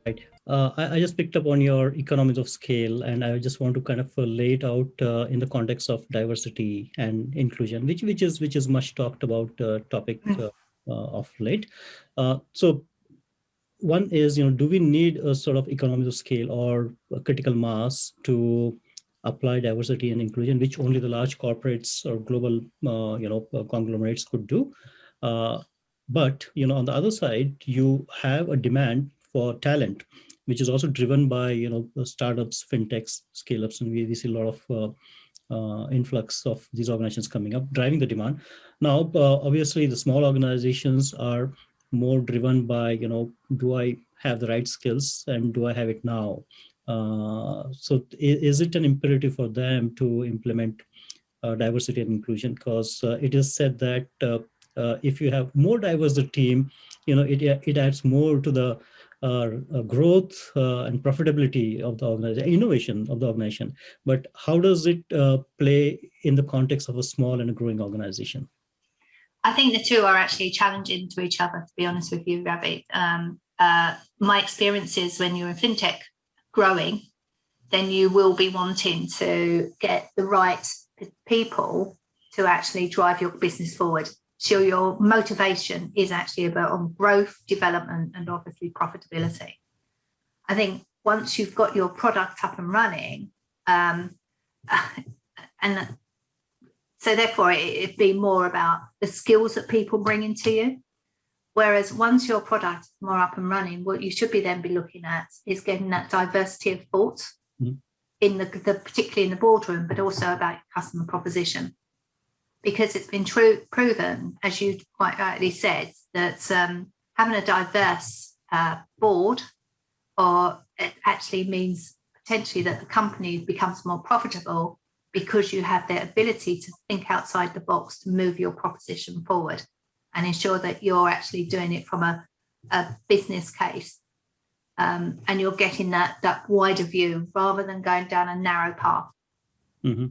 Right. I just picked up on your economies of scale, and I just want to kind of lay it out in the context of diversity and inclusion, which is much talked about topic of late. So one is, do we need a sort of economies of scale or a critical mass to apply diversity and inclusion, which only the large corporates or global, conglomerates could do? But on the other side, you have a demand for talent, which is also driven by the startups, fintechs, scale-ups, and we see a lot of influx of these organizations coming up, driving the demand. Now, obviously, the small organizations are more driven by, do I have the right skills and do I have it now? So is it an imperative for them to implement diversity and inclusion? Because it is said that if you have more diverse team, it adds more to the growth and profitability of the organization, innovation of the organization. But how does it play in the context of a small and a growing organization? I think the two are actually challenging to each other, to be honest with you, Ravi. My experience is when you're in fintech growing, then you will be wanting to get the right people to actually drive your business forward. So your motivation is actually about on growth, development, and obviously profitability. I think once you've got your product up and running, and so therefore it'd be more about the skills that people bring into you. Whereas once your product is more up and running, what you should be then be looking at is getting that diversity of thought in the particularly in the boardroom, but also about customer proposition. Because it's been proven, as you quite rightly said, that having a diverse board, or it actually means potentially that the company becomes more profitable because you have the ability to think outside the box to move your proposition forward and ensure that you're actually doing it from a business case, and you're getting that wider view rather than going down a narrow path. Mm-hmm.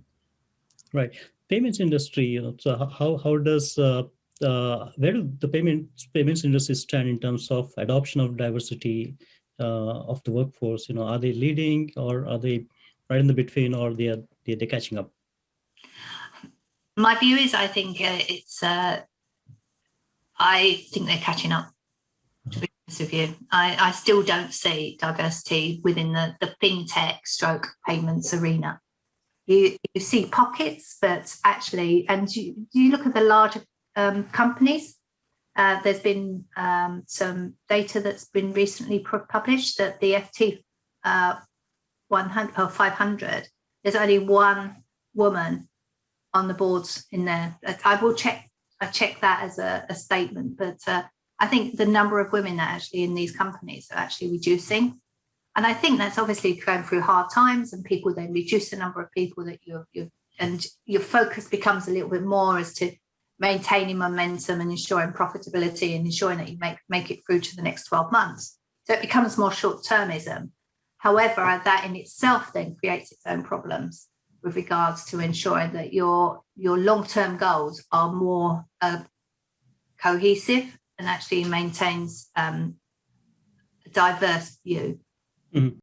Right. Payments industry, so how does where do the payments industry stand in terms of adoption of diversity of the workforce? Are they leading, or are they right in the between, or they're catching up? My view is, I think I think they're catching up. To be honest with you, I still don't see diversity within the fintech stroke payments arena. You see pockets, but actually, and you look at the larger companies, there's been some data that's been recently published that the FT 100 or 500, there's only one woman on the boards in there. I check that as a statement, but I think the number of women that are actually in these companies are actually reducing. And I think that's obviously going through hard times, and people then reduce the number of people that and your focus becomes a little bit more as to maintaining momentum and ensuring profitability and ensuring that you make it through to the next 12 months. So it becomes more short-termism. However, that in itself then creates its own problems with regards to ensuring that your long-term goals are more cohesive and actually maintains a diverse view. Mm-hmm.